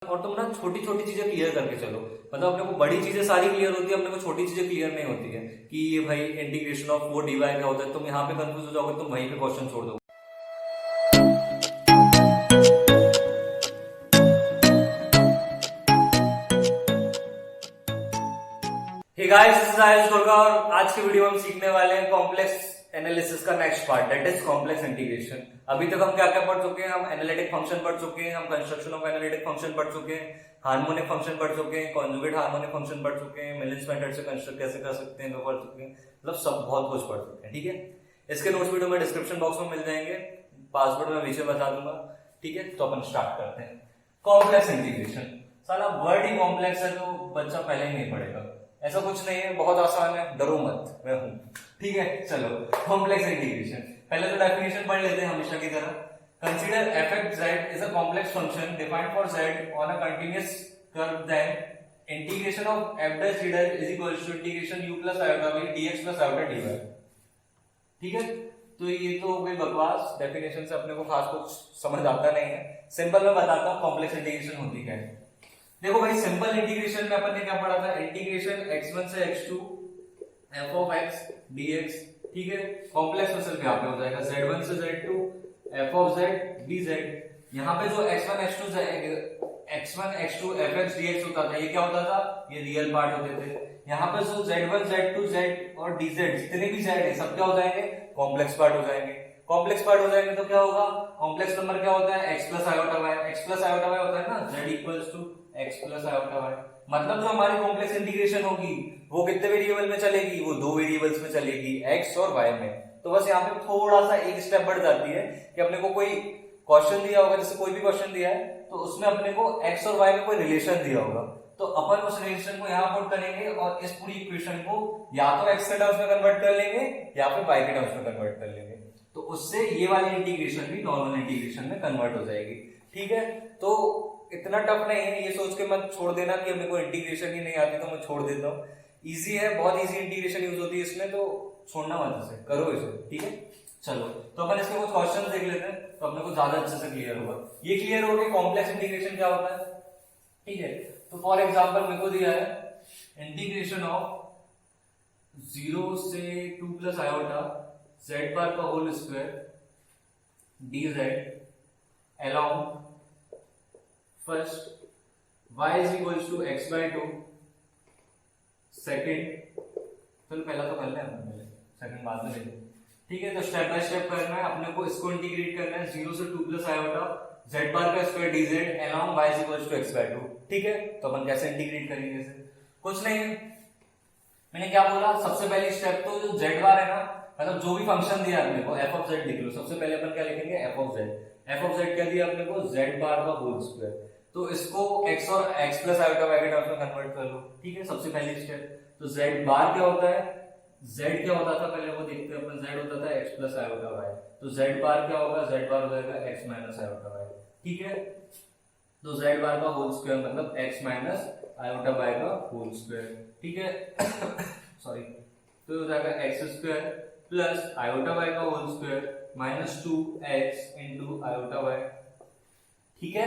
और तुम ना छोटी छोटी चीजें क्लियर करके चलो। मतलब अपने को बड़ी चीजें सारी क्लियर होती है, अपने को छोटी चीजें क्लियर नहीं होती है कि ये भाई इंटीग्रेशन ऑफ वो डीवाई क्या होता है। तुम यहाँ पे कंफ्यूज हो जाओगे, तुम वहीं पे क्वेश्चन छोड़ दो। Hey guys, this is Ayush Gorka और आज के वीडियो में हम सीखने वाले हैं कॉम्प्लेक्स एनालिसिस का next part, that is complex integration. अभी तक हम क्या क्या पढ़ चुके हैं? हम एनालिटिक फंक्शन पढ़ चुके हैं, हम कंस्ट्रक्शन ऑफ एनालिटिक फंक्शन पढ़ चुके हैं, हार्मोनिक फंक्शन पढ़ चुके हैं, कॉन्जुगेट हार्मोनिक फंक्शन पढ़ चुके हैं, मिलिंस मेथड से कंस्ट्रक्ट कैसे कर सकते हैं वो पढ़ चुके हैं। मतलब सब बहुत कुछ पढ़ चुके हैं। ठीक है, इसके नोट्स वीडियो में डिस्क्रिप्शन बॉक्स में मिल जाएंगे, पासवर्ड में पीछे बता दूंगा। ठीक है, तो अपन स्टार्ट करते हैं। कॉम्प्लेक्स इंटीग्रेशन, साला वर्ड ही कॉम्प्लेक्स है तो बच्चा पहले ही नहीं पढ़ेगा। ऐसा कुछ नहीं है, बहुत आसान है, डरो मत, मैं हूं। ठीक है, चलो कॉम्प्लेक्स इंटीग्रेशन। पहले तो डेफिनेशन पढ़ लेते हैं हमेशा की तरह। Consider f(z) is a complex function defined for z on a continuous curve, then integration of f(d) is equals to integration u plus iota v dx plus iota dy। ठीक है, तो ये तो हो गई बकवास। डेफिनेशन से अपने को खास कुछ समझ आता नहीं है। सिंपल में बताता हूँ कॉम्प्लेक्स इंटीग्रेशन होती क्या है। देखो भाई, सिंपल इंटीग्रेशन में अपन ने क्या पढ़ा था? इंटीग्रेशन x1 से x2 f of x dx। ठीक है, कॉम्प्लेक्स में सिर्फ यहाँ पे हो जाएगा z1 से z2 f of z dz। यहाँ पे जो x1 x2 fx dx होता था, ये क्या होता था? ये रियल पार्ट होते थे। यहाँ पे जो z1 z2 z और dz जितने भी z है सब क्या हो जाएंगे? कॉम्प्लेक्स पार्ट हो जाएंगे। कॉम्प्लेक्स पार्ट हो जाएंगे तो क्या होगा? कॉम्प्लेक्स नंबर क्या होता है? x plus iota y। x plus iota y होता है ना, z equals to x plus iota y। मतलब जो हमारी कॉम्प्लेक्स इंटीग्रेशन होगी वो कितने वेरिएबल में चलेगी? वो दो वेरिएबल्स में चलेगी, x और y में। तो बस यहाँ पे थोड़ा सा एक स्टेप बढ़ जाती है कि अपने को कोई क्वेश्चन दिया होगा, जैसे कोई भी क्वेश्चन दिया है तो उसमें अपने को x और y में कोई रिलेशन दिया होगा, तो अपन उस रिलेशन को यहाँ पुट करेंगे और इस पूरी इक्वेशन को या तो x के टर्म्स में कन्वर्ट कर लेंगे या फिर y के टर्म्स में कन्वर्ट कर लेंगे। तो उससे ये वाली इंटीग्रेशन भी नॉर्मल इंटीग्रेशन में कन्वर्ट हो जाएगी। ठीक है, तो इतना टफ नहीं है, ये सोच के मत छोड़ देना कि मेरे को इंटीग्रेशन ही नहीं आती तो मैं छोड़ देता हूँ। इजी है, बहुत इजी इंटीग्रेशन यूज होती है इसमें, तो छोड़ना मत इसे, करो इसे। ठीक है, चलो तो अपन इसके कुछ क्वेश्चन देख लेते हैं तो अपने को ज्यादा अच्छे से क्लियर होगा। ये क्लियर हो गया कॉम्प्लेक्स इंटीग्रेशन क्या होता है। ठीक है, तो फॉर एग्जाम्पल मेरे को दिया है इंटीग्रेशन ऑफ 0 से 2 प्लस आयोटा z बार का whole square dz along first y is equals to x by 2, second, चलो पहला तो कर लें अपन, पहले सेकेंड बाद में लेंगे। ठीक है, तो स्टेप बाय स्टेप करना है अपने को, इसको इंटीग्रेट करना है 0 से 2 प्लस आयोटा z बार का square dz along y is equals to x by 2। ठीक है, तो अपन कैसे इंटीग्रेट करेंगे इसे? कुछ नहीं, मैंने क्या बोला, सबसे पहली स्टेप तो जो z बार है ना, मतलब जो भी फंक्शन दिया अपने को f of z लिख लो। सबसे पहले अपन क्या लिखेंगे? f of z। f of z क्या दिया अपने को? z बार का होल स्क्वायर। तो इसको x और x प्लस आयोटा y के टर्म्स में कन्वर्ट कर लो। ठीक है, सबसे पहली स्टेप। तो z बार क्या होता है? z क्या होता था पहले वो देखते हैं अपन। z होता था x प्लस आयोटा y। तो z बार क्या होगा? z बार हो जाएगा x माइनस आयोटा y। ठीक है, तो z बार का होल स्क्वायर मतलब x माइनस आयोटा y का होल स्क्वायर। ठीक है सॉरी, तो हो जाएगा x square plus iota y का whole square minus 2x into iota y। ठीक है,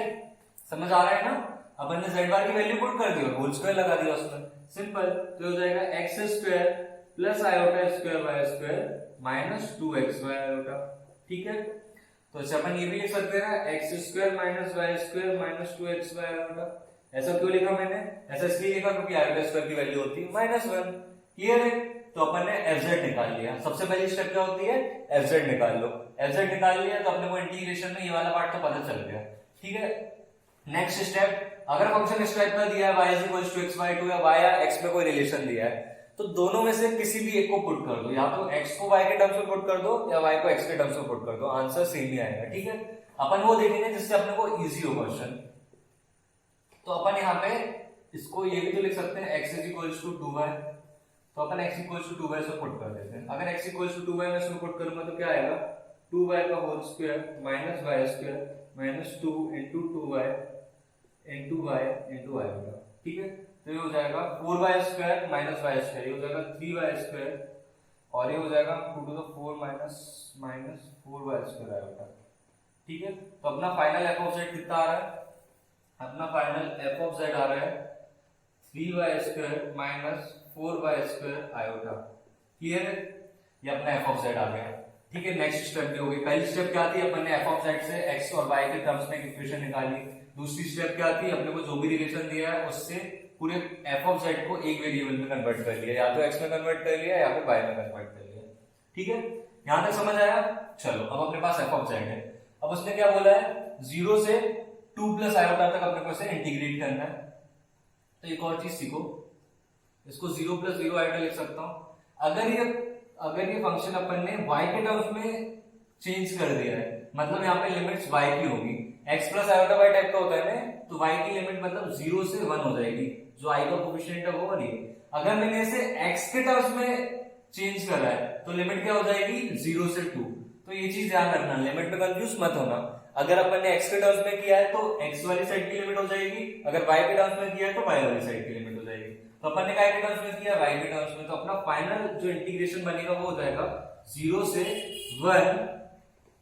समझ आ रहा है ना? अपन ने z बार की वैल्यू पुट कर दी और होल स्क्वायर लगा दिया उसमें, सिंपल। तो हो जाएगा x square plus iota square y square minus 2xy iota. ठीक है, तो अच्छा अपन ये भी लिख सकते हैं x square minus y square minus 2xy iota. ऐसा क्यों लिखा मैंने? ऐसा इसलिए लिखा क्योंकि आयोटा स्क्वायर की वैल्यू होती है -1। क्लियर है? तो अपन ने fz निकाल लिया। सबसे पहली स्टेप क्या होती है? fz निकाल लो। fz निकाल लिया तो अपने को इंटीग्रेशन में ये वाला पार्ट तो पता चल गया। ठीक है, नेक्स्ट स्टेप, अगर फंक्शन इस टाइप का दिया है y is equals to x by 2 या y या x में कोई रिलेशन दिया है तो दोनों में से किसी भी एक को पुट कर दो, या तो x को y के टर्म्स में पुट कर दो या y को x के टर्म्स में पुट कर दो, आंसर सेम ही आएगा। ठीक है, अपन वो देखेंगे जिससे अपने को इजी हो क्वेश्चन। तो अपन यहाँ पे इसको ये भी तो लिख सकते हैं x is equals to 2y, तो अपन x equals to 2y से पुट कर देते हैं। अगर x equals to 2y में इसमें पुट करूंगा तो क्या आएगा? 2y का whole square minus y square minus 2 into 2y into y into y होगा। ठीक है, तो ये हो जाएगा 4y square minus y square, ये हो जाएगा 3y स्क्वायर और ये हो जाएगा 2 to the 4 minus 4y square आएगा। ठीक है, तो अपना फाइनल f ऑफ z कितना आ रहा है? अपना फाइनल एफ ऑफ जेड आ रहा है 3y² minus 4y² iota. Clear है? ये अपना एफ ऑफ जेड आ गया। ठीक है, नेक्स्ट स्टेप भी हो गई। पहली स्टेप क्या थी, अपन ने एफ ऑफ जेड से एक्स और वाई के टर्म्स में इक्वेशन निकाली। दूसरी स्टेप क्या थी, अपने को जो भी रिलेशन दिया है उससे पूरे एफ ऑफ जेड को एक वेरिएबल में कन्वर्ट कर लिया, या तो एक्स में कन्वर्ट कर लिया या फिर वाई में कन्वर्ट कर लिया। ठीक है, यहां तक समझ आया? चलो, अब अपने पास एफ ऑफ जेड है। अब उसने क्या बोला है, 0 से 2 प्लस आयोटा तक अपने को इसे इंटीग्रेट करना है। तो एक और चीज सीखो, इसको 0 प्लस 0 आयोटा लिख सकता हूं। अगर ये फंक्शन अपन ने y के टर्म्स में चेंज कर दिया है, मतलब यहाँ पे लिमिट्स y की होगी। x plus iota y type का होता है ना, तो y की लिमिट मतलब 0 से 1 हो जाएगी, जो i का कोफिशिएंट है वो वाली। अगर मैंने इसे x के टर्म्स में चेंज करा है तो लिमिट क्या हो जाएगी, 0 से 2। तो ये चीज ध्यान रखना, लिमिट में कंफ्यूज मत होना। अगर अपन ने x के टर्म्स में किया है तो x वाली साइड की लिमिट हो जाएगी, अगर y के टर्म्स में किया है तो y वाली साइड की लिमिट हो जाएगी। तो अपन ने काय के टर्म्स में किया, y के टर्म्स में, तो अपना फाइनल जो इंटीग्रेशन बनेगा वो हो जाएगा 0 से 1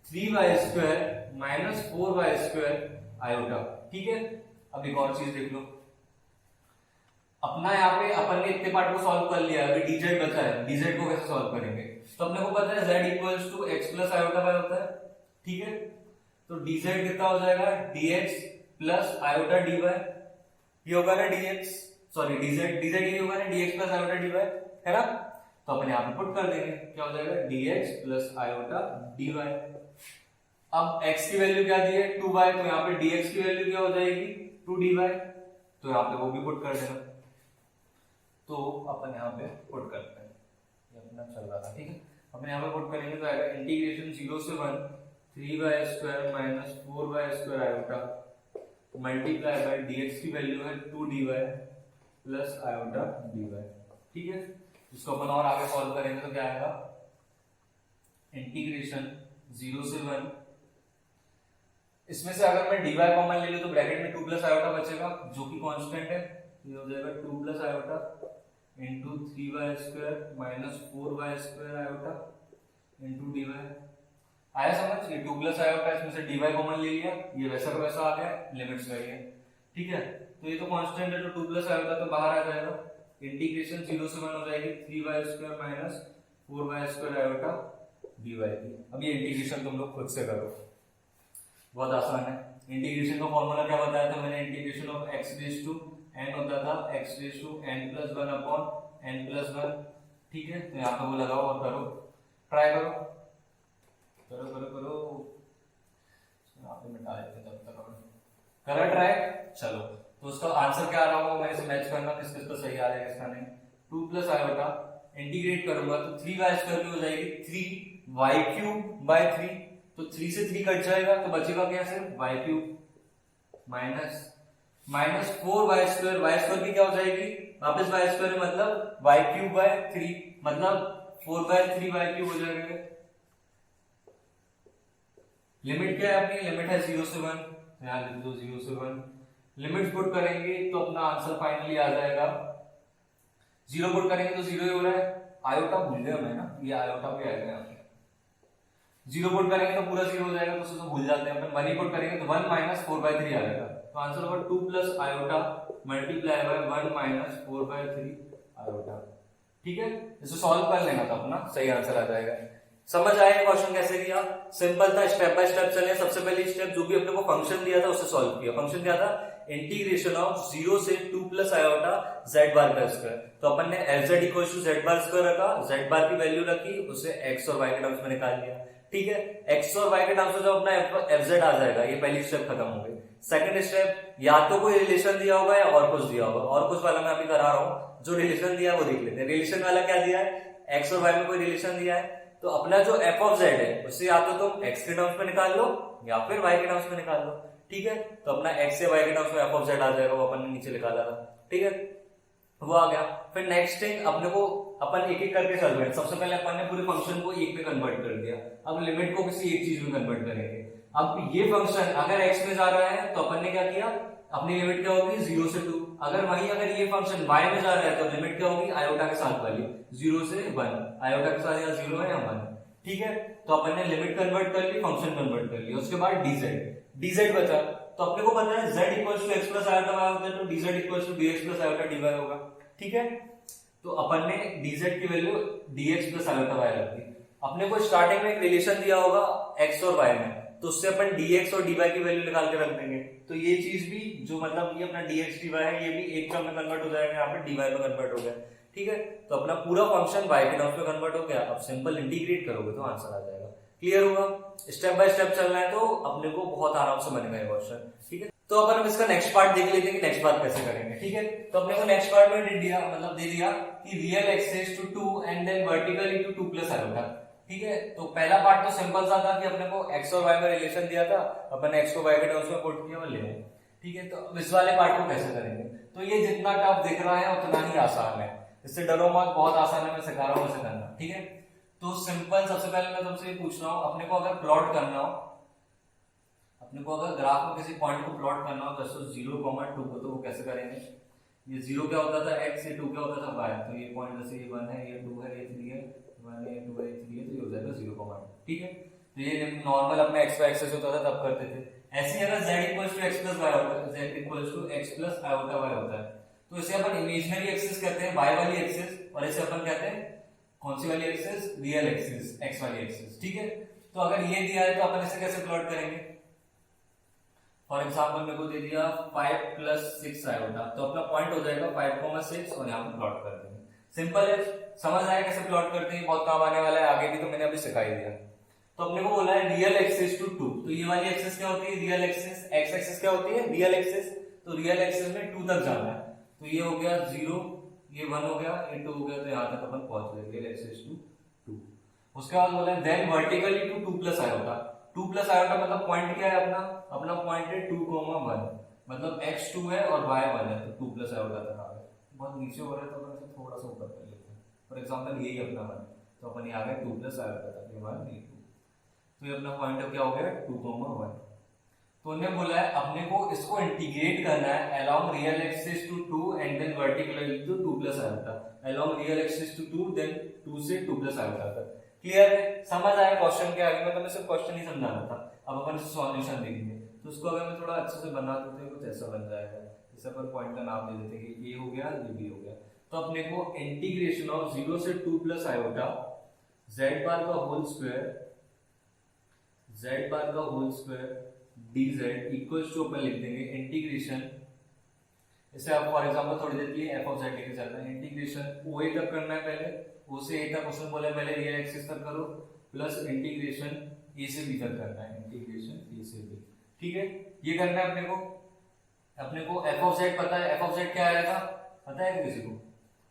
3y² माइनस 4y² आयोटा। ठीक है, अब एक और चीज देख लो, अपना यहाँ पे अपन ने इतने पार्ट को सॉल्व कर लिया, अभी dz बचा है, dz को कैसे सॉल्व करेंगे? तो अपने को पता है z equals to x plus iota y होता है। ठीक है, तो dz कितना हो जाएगा, dx प्लस आयोटा dy। ये होगा ना dx, सॉरी dz ये होगा ना dx प्लस आयोटा dy, है ना? तो अपन यहाँ पे पुट कर देंगे, क्या हो जाएगा, dx प्लस आयोटा dy। अब x की वैल्यू क्या दी है, 2y, तो यहाँ पे dx की वैल्यू क्या हो जाएगी, 2dy। तो यहाँ पे वो भी पुट कर देना। तो अपन यहाँ पे पुट करते हैं, ये अपना चल रहा था। ठीक है, अपन यहाँ पे पुट करेंगे तो आएगा इंटीग्रेशन 0 से 1 3y² minus 4y² iota multiply bye dx की वैल्यू है 2dy प्लस आयोटा dy। ठीक है, इसको अपन और आगे सॉल्व करेंगे तो क्या आएगा, इंटीग्रेशन 0 से 1, इसमें से अगर मैं dy कॉमन ले लूं तो ब्रैकेट में 2 प्लस आयोटा बचेगा जो कि कांस्टेंट है। ये हो जाएगा 2 plus iota into 3y² minus 4y² iota into dy। आया समझ? ये 2 प्लस आयोटा, इसमें से dy कॉमन ले लिया, ये वैसा का वैसा आ गया, लिमिट्स वही है। ठीक है, तो ये तो कांस्टेंट है, तो 2 प्लस आयोटा तो बाहर आ जाएगा। इंटीग्रेशन 0 से 1 हो जाएगी 3y² minus 4y² iota dy की। अब ये इंटीग्रेशन तुम लोग खुद से करो, बहुत आसान है। इंटीग्रेशन का फॉर्मूला क्या बताया था मैंने, integration of x raise to n होता था x raise to n+1 upon n+1। ठीक है, तो यहाँ पे वो लगाओ और करो, ट्राई करो करो करो करो, यहाँ पे मिटा देते हैं तब तक। करो ट्राई, चलो। तो उसका आंसर क्या आ रहा होगा, मैं इसे मैच करना किस किस का सही आ जाएगा, इसका नहीं। 2 प्लस आयोटा इंटीग्रेट करूंगा तो 3y² की हो जाएगी 3y³ बाय 3, तो 3 से 3 कट जाएगा तो बचेगा क्या, सिर्फ y³ माइनस 4y², y² की क्या हो जाएगी, वापस y² मतलब y³ बाय 3, मतलब 4/3 y³ हो जाएगा। लिमिट क्या है अपनी, लिमिट है 0 से 1, यहाँ लिख दो 0 से 1। लिमिट पुट करेंगे तो अपना आंसर फाइनली आ जाएगा, 0 पुट करेंगे तो 0 ही हो रहा है, आयोटा भूल गया मैं ना, ये आयोटा पे आएगा यहाँ पे। 0 पुट करेंगे तो पूरा 0 हो जाएगा, तो उसे तो भूल जाते हैं अपन। 1 ही पुट करेंगे तो 1 माइनस 4/3 आ जाएगा, तो आंसर होगा 2 plus iota multiply bye 1 minus 4/3 iota. ठीक है, इसे सॉल्व कर लेना था अपना, सही आंसर आ जाएगा। समझ आया क्वेश्चन कैसे किया, सिंपल था, स्टेप बाय स्टेप चले। सबसे पहली स्टेप जो भी अपने को फंक्शन दिया था उसे सॉल्व किया। फंक्शन क्या था, इंटीग्रेशन ऑफ 0 से 2 प्लस आयोटा z बार का स्क्वायर। तो अपन ने fz इक्वल्स टू z बार स्क्वायर रखा, z बार की वैल्यू रखी, उसे x और y के टर्म्स में निकाल लिया। ठीक है, x और y के टर्म्स में जब अपना fz आ जाएगा, ये पहली स्टेप खत्म हो गई। सेकंड स्टेप, या तो कोई रिलेशन दिया होगा या और कुछ दिया होगा, और कुछ वाला मैं अभी करा रहा हूँ, जो रिलेशन दिया है वो देख लेते हैं। रिलेशन वाला क्या दिया है, x और y में कोई रिलेशन दिया है, तो अपना जो f ऑफ z है उसे या तो तुम x के टर्म्स में निकाल लो या फिर y के टर्म्स में निकाल लो। ठीक है, तो अपना x से y के टर्म्स में f ऑफ z आ जाएगा, वो अपन ने नीचे निकाला था। ठीक है, वो आ गया। फिर नेक्स्ट थिंग, अपने को अपन एक एक करके चल रहे हैं। सबसे पहले अपन ने पूरे फंक्शन को एक में कन्वर्ट कर दिया, अब लिमिट को किसी एक चीज में कन्वर्ट करेंगे। अब ये फंक्शन अगर x में जा रहा है तो अपन ने क्या किया, अपनी लिमिट क्या होगी 0 से 2। अगर ये फंक्शन y में जा रहा है तो लिमिट क्या होगी, आयोटा के साथ वाली 0 से 1, आयोटा के साथ या 0 है या 1। ठीक है, तो अपन ने लिमिट कन्वर्ट कर ली, फंक्शन कन्वर्ट कर लिया। उसके बाद dz बचा, तो अपने को पता है z equal to X plus iota Y होता है, तो dz equal to dx plus iota dy होगा। ठीक है, तो अपन ने dz की value dx plus iota Y रख दी। अपने को स्टार्टिंग में एक रिलेशन दिया होगा x और y में, तो उससे अपन dx और dy की वैल्यू निकाल के रख देंगे। तो ये चीज भी जो मतलब ये अपना dx dy है, ये भी एक टर्म में कन्वर्ट हो जाएगा, यहाँ पे dy में कन्वर्ट हो गया। ठीक है, तो अपना पूरा फंक्शन y के टर्म्स में कन्वर्ट हो गया। अब सिंपल इंटीग्रेट करोगे तो आंसर आ जाएगा। क्लियर होगा? स्टेप बाय स्टेप चलना है तो अपने को बहुत आराम से बनेगा ये क्वेश्चन। ठीक है, तो अपन अब इसका नेक्स्ट पार्ट देख लेते हैं कि नेक्स्ट पार्ट कैसे करेंगे। ठीक है, तो अपने को नेक्स्ट पार्ट में दे दिया कि real axis to 2 and then vertical into 2 plus iota. ठीक है, तो पहला पार्ट तो सिंपल सा था कि अपने को x और y में रिलेशन दिया था, अपन x को y के टर्म्स में पुट किया और ले आए। ठीक है, तो अब इस वाले पार्ट को कैसे करेंगे? तो ये जितना टफ दिख रहा है उतना ही आसान है, इससे डरो मत, बहुत आसान है, मैं सिखा रहा हूँ कैसे करना। ठीक है, तो सिंपल सबसे पहले मैं तुमसे ये पूछ रहा हूँ, अपने को अगर प्लॉट करना हो, अपने को अगर ग्राफ में किसी पॉइंट को प्लॉट करना हो जैसे 0,2 को, तो वो कैसे करेंगे? ये 0 क्या होता था x, ये 2 क्या होता था y, तो ये पॉइंट जैसे ये 1 है, ये 2 है, ये 3 है, 1 है, 2 है, 3 है, तो ये हो जाएगा 0,2। ठीक है, तो ये नॉर्मल अपने x y एक्सिस होता था तब करते थे। ऐसे ही अगर z equals to x plus y होता है, z equals to x plus iota y होता है, तो इसे अपन इमेजिनरी एक्सिस कहते हैं, y वाली एक्सिस, और इसे अपन कहते हैं कौन सी वाली एक्सिस? रियल एक्सिस, x वाली एक्सिस। ठीक है, तो अगर ये दिया है तो अपन इसे कैसे प्लॉट करेंगे? फॉर एग्जाम्पल मेरे को दे दिया 5 प्लस 6 आयोटा, तो अपना पॉइंट हो जाएगा 5,6 और यहाँ पे प्लॉट कर देंगे। सिंपल है, समझ आया कैसे प्लॉट करते हैं, बहुत काम आने वाला है आगे भी, तो मैंने अभी सिखा ही दिया। तो अपने को बोला है रियल एक्सिस टू 2, तो ये वाली एक्सिस क्या होती है? Real axis. एक्स एक्सिस क्या होती है? Real axis. तो रियल एक्सिस में 2 तक जाना है, तो ये हो गया 0, ये 1 हो गया, ये 2 हो गया, तो यहाँ तक अपन पहुंच गए रियल एक्सिस टू 2। उसके बाद बोला है then vertically to 2 plus iota. 2 plus iota मतलब पॉइंट क्या है अपना पॉइंट है 2,1, मतलब x 2 है और y 1 है, तो 2 प्लस आयोटा तक आ गए। बहुत नीचे हो रहा है तो अपन इसे थोड़ा सा ऊपर कर लेते हैं। फॉर एग्जांपल यही अपना 1, तो अपन ये आ गए 2 प्लस आयोटा तक, ये 1 ये 2, तो ये अपना पॉइंट क्या हो गया 2,1। तो उन्होंने बोला है अपने को इसको इंटीग्रेट करना है along real axis to 2 and then vertically to 2 plus iota, along real axis to 2 then 2 से 2 प्लस आयोटा तक। क्लियर है? समझ आया क्वेश्चन के आगे? मैं तुम्हें सिर्फ क्वेश्चन ही समझाना था, अब अपन सॉल्यूशन देखेंगे। तो उसको अगर मैं थोड़ा अच्छे से बना देते कुछ ऐसा बन जाएगा, जैसे अपन पॉइंट का नाम दे देते हैं कि ये हो गया, ये भी हो गया। तो अपने को इंटीग्रेशन ऑफ 0 से 2 प्लस आयोटा z बार का होल स्क्वायर, z बार का whole square dz equals to अपन लिख देंगे इंटीग्रेशन, इसे आप फॉर एग्जांपल थोड़ी देर के लिए f ऑफ z लेके चल रहे हैं, इंटीग्रेशन OA तक करना है, पहले O से A तक क्वेश्चन बोले पहले रियल एक्सिस तक करो, प्लस इंटीग्रेशन A से B तक करना है, इंटीग्रेशन A से B। ठीक है, ये करना है अपने को f ऑफ z पता है, f ऑफ z क्या आया था पता है किसी को?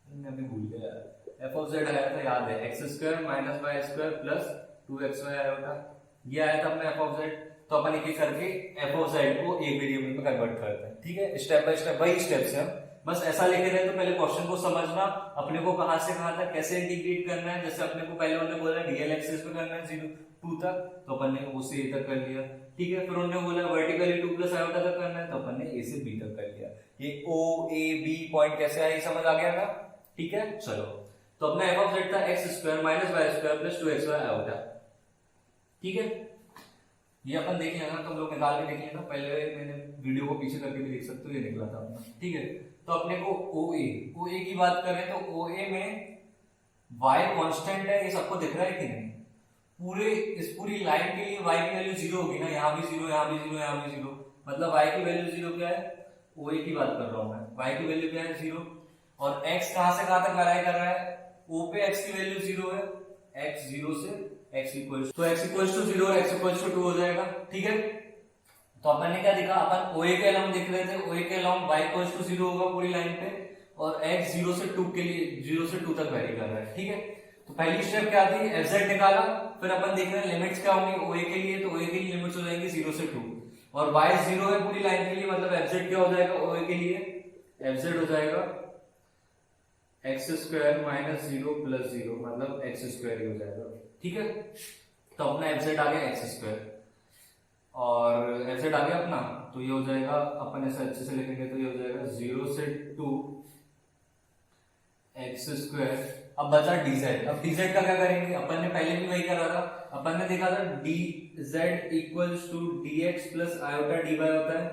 मैं अभी भूल गया यार। f ऑफ z आया था, याद है, x square minus y square plus 2xy आया था, ये आया था अपना f ऑफ z। तो अपन एक करके f ऑफ z को एक वेरिएबल में कन्वर्ट करते हैं। ठीक है, स्टेप बाय स्टेप, वही स्टेप से हम बस ऐसा लेके रहे। तो पहले क्वेश्चन को समझना, अपने को कहां से कहां तक कैसे इंटीग्रेट करना है। जैसे अपने को पहले उन्होंने बोला रियल एक्सिस पे करना है 0 2 तक, तो अपन ने O से A तक कर लिया। ठीक है, फिर उन्होंने बोला वर्टिकली 2 प्लस आयोटा तक करना है, तो अपन ने A से B तक कर लिया। ये O A B पॉइंट कैसे आया ये समझ आ गया ना? ठीक है, चलो, तो अपना f ऑफ z था x square minus y square plus 2xy iota. ठीक है, ये अपन देख लेना, तुम लोग निकाल के देख लेना, पहले मैंने वीडियो को पीछे करके भी देख सकते हो, ये निकला था अपना। ठीक है, तो अपने को OA की बात करें तो OA में y कांस्टेंट है, ये सबको दिख रहा है कि नहीं? इस पूरी लाइन के लिए y की वैल्यू 0 होगी ना, यहाँ भी 0, यहाँ भी 0, यहाँ भी 0, मतलब y की वैल्यू 0 क्या है? OA की बात कर रहा हूं मैं, y की वैल्यू क्या है 0, और x कहां से कहां तक वेरी कर रहा है? O पे x की वैल्यू 0 है, x 0 से x इक्वल्स तो x इक्वल्स टू 0 और x इक्वल्स टू 2 हो जाएगा। ठीक है, तो अपन ने क्या देखा, अपन OA के अलोंग देख रहे थे, OA के अलोंग y इक्वल्स टू 0 होगा पूरी लाइन पे, और x 0 से 2 के लिए 0 से 2 तक वेरी कर रहा है। ठीक है, तो पहली स्टेप क्या थी, fz निकाला, फिर अपन देख रहे हैं लिमिट्स क्या होंगी OA के लिए, तो OA के लिए लिमिट्स हो जाएंगी 0 से 2, और y 0 है पूरी लाइन के लिए, मतलब fz क्या हो जाएगा OA के लिए? fz हो जाएगा x स्क्वायर माइनस 0 प्लस 0, मतलब x स्क्वायर ही हो जाएगा। ठीक है, तो अपना fz आ गया x स्क्वायर, और fz आ गया अपना, तो ये हो जाएगा, अपन ऐसे अच्छे से लिखेंगे तो ये हो जाएगा 0 से 2 x स्क्वायर। अब बचा dz। अब dz का क्या करेंगे, अपन ने पहले भी वही करा था, अपन ने देखा था dz equals to dx plus iota dy होता है,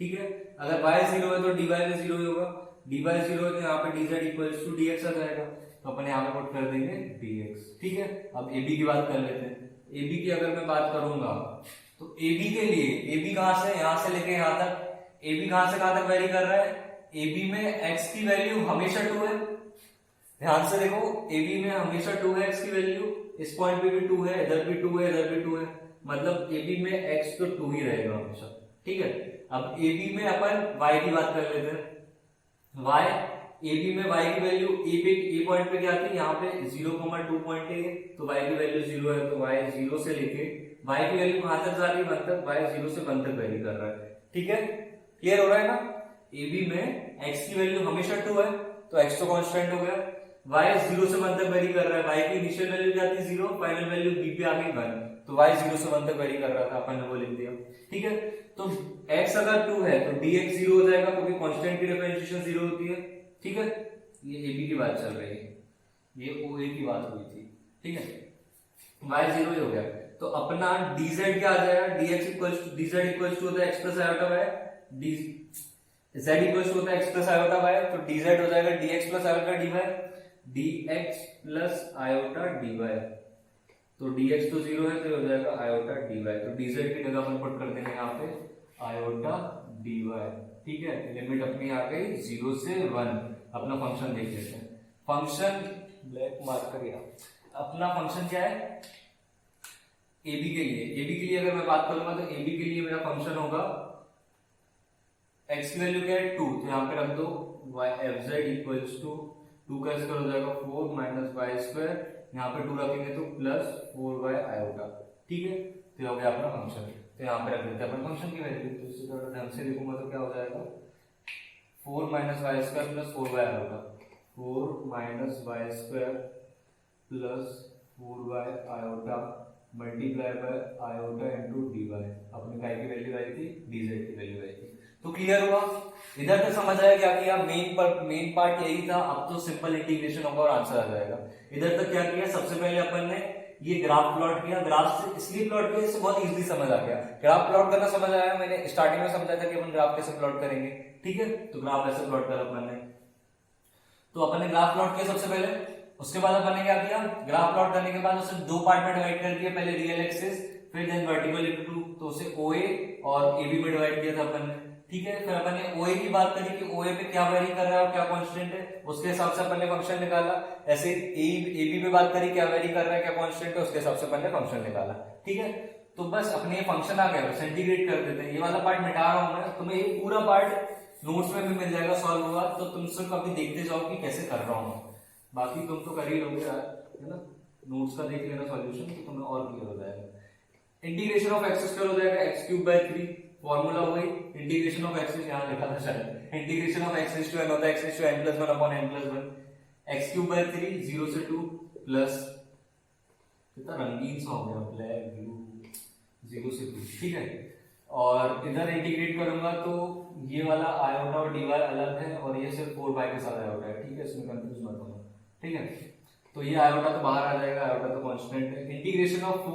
ठीक है। अगर y 0 है तो dy भी 0 ही होगा, dy 0 है तो यहाँ पे dz इक्वल्स टू dx आ जाएगा, तो अपन यहाँ पे पुट कर देंगे dx, ठीक है। अब ab की बात कर लेते हैं। ab की अगर मैं बात करूंगा तो ab के लिए, ab कहां से, यहां से लेके यहां तक, ab कहां से कहां तक वेरी कर रहा है, ab में x की वैल्यू हमेशा 2 है, ध्यान से देखो, AB में हमेशा 2 है x की वैल्यू, इस पॉइंट पे भी 2 है, इधर भी 2 है, इधर भी 2 है, मतलब AB में x तो 2 ही रहेगा हमेशा, ठीक है। अब AB में अपन y की बात कर लेते हैं। y, AB में y की वैल्यू a पॉइंट पे क्या थी, यहाँ पे 0,2 पॉइंट है, तो y की वैल्यू 0 है, तो y 0 से लेके y की वैल्यू कहां तक जा रही है, 1 तक, y 0 से 1 तक वेरी कर रहा है, ठीक है। क्लियर हो रहा है ना। AB में x की वैल्यू हमेशा 2 है, तो x तो कांस्टेंट हो गया, y 0 से 1 तक वेरी कर रहा है, y की इनिशियल वैल्यू क्या थी 0, फाइनल वैल्यू b पे आ गई 1, तो y 0 से 1 तक वेरी कर रहा था, अपन ने वो लिख दिया, ठीक है। तो x अगर 2 है तो dx 0 हो जाएगा, क्योंकि कांस्टेंट की डिफरेंशिएशन 0 होती है, ठीक है। ये ab की बात चल रही है, ये oa की बात हुई थी, ठीक है। y 0 ही हो गया, तो अपना dz क्या आ जाएगा, dz इक्वल्स टू होता है x plus iota y, z equals to होता है x प्लस आयोटा y, तो dz हो जाएगा dx plus iota dy, dx plus iota dy, तो dx तो 0 है, तो हो जाएगा आयोटा dy, तो dz की जगह अपन पुट कर देंगे यहाँ पे आयोटा dy, ठीक है। लिमिट अपनी आ गई 0 से 1। अपना फंक्शन देख लेते हैं, फंक्शन ब्लैक मार्कर, या अपना फंक्शन क्या है ab के लिए अगर मैं बात करूंगा तो ab के लिए मेरा फंक्शन होगा, x की वैल्यू क्या है 2, तो यहाँ पे रख दो fz इक्वल्स टू 2 का स्क्वायर हो जाएगा 4 माइनस वाई स्क्वायर, यहाँ पे 2 रखेंगे तो प्लस 4y आयोटा, ठीक है। तो हो गया अपना फंक्शन, तो यहाँ पे रख देते हैं अपन फंक्शन की वैल्यू, तो इससे थोड़ा ध्यान से देखूंगा तो क्या हो जाएगा 4 minus Y square plus 4y iota, 4 minus Y square plus 4y iota multiply by iota into dy, अपनी काय की वैल्यू आई थी, dz की वैल्यू आई थी। तो क्लियर हुआ, इधर तक समझ आया क्या किया, मेन पार्ट यही था, अब तो सिंपल इंटीग्रेशन होगा और आंसर आ जाएगा। इधर तक क्या किया, सबसे पहले अपन ने ये ग्राफ प्लॉट किया, ग्राफ से इसलिए प्लॉट किया, इससे बहुत इजीली समझ आ गया, ग्राफ प्लॉट करना समझ आया, मैंने स्टार्टिंग में समझा था कि अपन ग्राफ कैसे प्लॉट करेंगे, ठीक है। तो ग्राफ ऐसे प्लॉट करा अपन ने, तो अपन ने ग्राफ प्लॉट किया सबसे पहले, उसके बाद अपन ने क्या किया, ग्राफ प्लॉट करने के बाद उसे दो पार्ट में डिवाइड कर दिया, पहले रियल एक्सिस फिर देन वर्टिकल इनटू 2, तो उसे OA और AB में डिवाइड किया था अपन ने, ठीक है। फिर अपन ने OA की बात करी कि OA पे क्या वेरी कर रहा है और क्या कांस्टेंट है, उसके हिसाब से अपन ने फंक्शन निकाला। ऐसे AB पे बात करी क्या वेरी कर रहा है क्या कांस्टेंट है, उसके हिसाब से अपन ने फंक्शन निकाला, ठीक है। तो बस अपने ये फंक्शन आ गया, बस इंटीग्रेट कर देते हैं। ये वाला पार्ट मिटा रहा हूं मैं, तुम्हें ये पूरा पार्ट नोट्स में भी मिल जाएगा, सॉल्व हुआ तो तुम सिर्फ अभी देखते जाओ कि कैसे कर रहा हूं, बाकी तुम तो कर ही लोगे यार, है ना। नोट्स का देख लेना सॉल्यूशन, तो तुम्हें और क्लियर हो जाएगा। इंटीग्रेशन ऑफ एक्स स्क्वायर हो जाएगा x क्यूब बाय 3, फॉर्मूला वही इंटीग्रेशन ऑफ एक्स, यहां लिखा था शायद, integration of x to n होता है x to n plus 1 upon n plus 1, x cube by 3 0 से 2 प्लस, कितना रंगीन सा हो गया, ब्लैक ब्लू 0 से 2, ठीक है। और इधर इंटीग्रेट करूंगा तो ये वाला आयोटा और dy अलग है और ये सिर्फ 4y के साथ आयोटा है, ठीक है, इसमें कंफ्यूज मत होना, ठीक है। तो ये आयोटा तो बाहर आ जाएगा, आयोटा तो कांस्टेंट है। इंटीग्रेशन ऑफ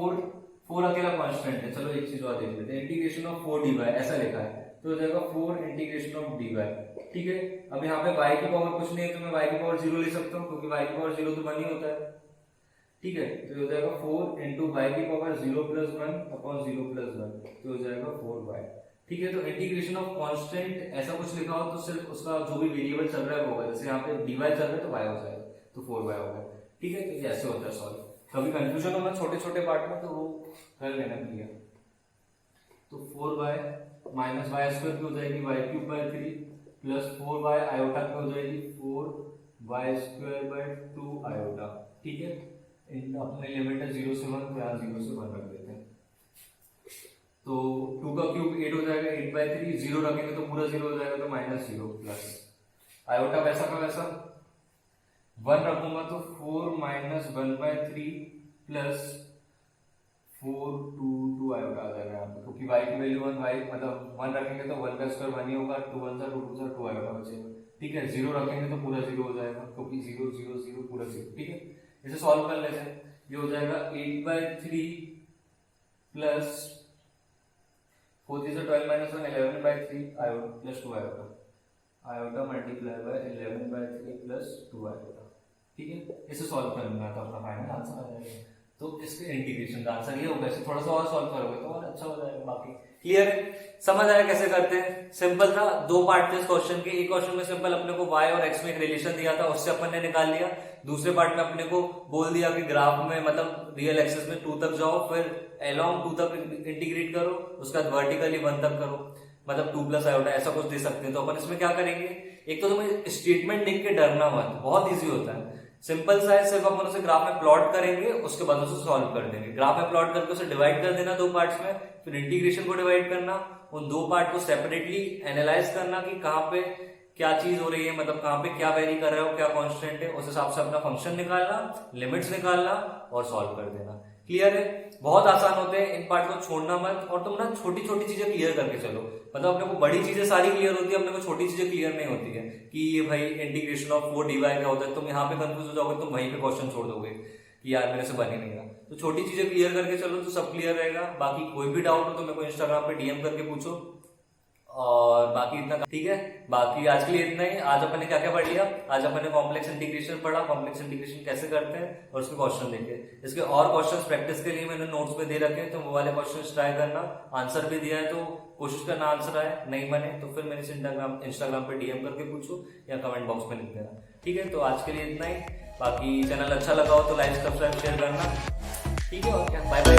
4 अकेला कांस्टेंट है, चलो एक चीज और देख लेते हैं, इंटीग्रेशन ऑफ 4 dy ऐसा लिखा है, तो हो जाएगा 4 इंटीग्रेशन ऑफ dy, ठीक है। अब यहाँ पे y की पावर कुछ नहीं है, तो मैं y की पावर 0 ले सकता हूँ, क्योंकि y की पावर 0 तो 1 ही होता है, ठीक है। तो हो जाएगा 4 इंटू वाई की पावर 0 प्लस 1 अपॉन 0 प्लस 1, तो हो जाएगा 4y, ठीक है। तो इंटीग्रेशन ऑफ कांस्टेंट ऐसा कुछ लिखा हो तो सिर्फ उसका जो भी वेरिएबल चल रहा है वो होगा, जैसे यहाँ पे dy चल रहा है तो y हो जाएगा, तो 4y होगा, ठीक है। तो ये ऐसे होता है सॉल्व, कभी कंफ्यूजन हो ना छोटे छोटे पार्ट में तो वो कर लेना क्लियर। तो 4y माइनस वाई स्क्वायर की हो जाएगी y cube by 3 plus 4y iota की हो जाएगी 4y स्क्वायर बाय 2 आयोटा, ठीक है। अपने लिमिट है 0 से 1, तो यहाँ 0 से 1 रख देते हैं, तो 2 का क्यूब 8 हो जाएगा, 8 बाय 3, 0 रखेंगे तो पूरा 0 हो जाएगा, तो -0 प्लस आयोटा वैसा का वैसा 1 रखूंगा तो 4 माइनस 1 बाय 3 प्लस 4 2 आयोटा आ जाएगा यहाँ पे, क्योंकि y की वैल्यू 1, y मतलब 1 रखेंगे तो 1 का स्क्वायर 1 ही होगा, 2 1 2 2 2 आयोटा बचेगा, ठीक है, 0 रखेंगे तो पूरा 0 हो जाएगा, क्योंकि 0 0 0 पूरा 0। ठीक है, इसे सॉल्व कर लेते हैं। ये हो जाएगा 8/3 plus 4 3 12 minus 1 11/3 iota plus 2 iota, iota multiply bye 11/3 plus 2 iota. ठीक है, इसे सॉल्व करना तो अपना फाइनल आंसर आ जाएगा। तो इसके इंटीग्रेशन का आंसर ये होगा। इसे थोड़ा सा और सॉल्व करोगे तो और अच्छा हो जाएगा। बाकी क्लियर है, समझ आया कैसे करते हैं? सिंपल था, 2 पार्ट थे इस क्वेश्चन के। एक क्वेश्चन में सिंपल अपने को y और x में एक रिलेशन दिया था, उससे अपन ने निकाल लिया। दूसरे पार्ट में अपने को बोल दिया कि ग्राफ में मतलब रियल एक्सिस में 2 तक जाओ, फिर अलोंग 2 तक इंटीग्रेट करो, उसका वर्टिकली 1 तक करो, मतलब 2 प्लस आयोटा ऐसा कुछ दे सकते हैं। तो अपन इसमें क्या करेंगे, एक तो तुम्हें स्टेटमेंट लिख के डरना मत, बहुत ईजी होता है, सिंपल सा है। सिर्फ अपन उसे ग्राफ में प्लॉट करेंगे, उसके बाद उसे सॉल्व कर देंगे। ग्राफ में प्लॉट करके उसे डिवाइड कर देना 2 पार्ट्स में, फिर इंटीग्रेशन को डिवाइड करना, उन 2 पार्ट को सेपरेटली एनालाइज करना कि कहाँ पे क्या चीज हो रही है, मतलब कहाँ पे क्या वेरी कर रहा है, क्या कांस्टेंट है, उस हिसाब से अपना फंक्शन निकालना, लिमिट्स निकालना और सॉल्व कर देना। क्लियर है, बहुत आसान होते हैं, इन पार्ट को छोड़ना मत। और तुम ना छोटी छोटी चीजें क्लियर करके चलो, मतलब अपने को बड़ी चीजें सारी क्लियर होती है, अपने को छोटी चीजें क्लियर नहीं होती है कि ये भाई इंटीग्रेशन ऑफ 4 dy क्या होता है। तुम यहाँ पे कंफ्यूज हो जाओगे, तुम वहीं पे क्वेश्चन छोड़ दोगे कि यार मेरे से बन ही नहीं रहा। तो छोटी चीजें क्लियर करके चलो तो सब क्लियर रहेगा। बाकी कोई भी डाउट हो तो मेरे को इंस्टाग्राम पे डीएम करके पूछो। और बाकी इतना ठीक है, बाकी आज के लिए इतना ही। आज अपन ने क्या क्या पढ़ लिया, आज अपन ने कॉम्प्लेक्स इंटीग्रेशन पढ़ा, कॉम्प्लेक्स इंटीग्रेशन कैसे करते हैं और उसके क्वेश्चन देखे। इसके और क्वेश्चंस प्रैक्टिस के लिए मैंने नोट्स में दे रखे हैं, तो वो वाले क्वेश्चंस ट्राई करना। आंसर भी दिया है तो कोशिश करना आंसर आए, नहीं बने तो फिर मेरे से इंस्टाग्राम पे डीएम करके पूछो या कमेंट बॉक्स में लिख देना। ठीक है, तो आज के लिए इतना ही। बाकी चैनल अच्छा लगा हो तो लाइक सब्सक्राइब शेयर करना। ठीक है, और क्या, बाय बाय।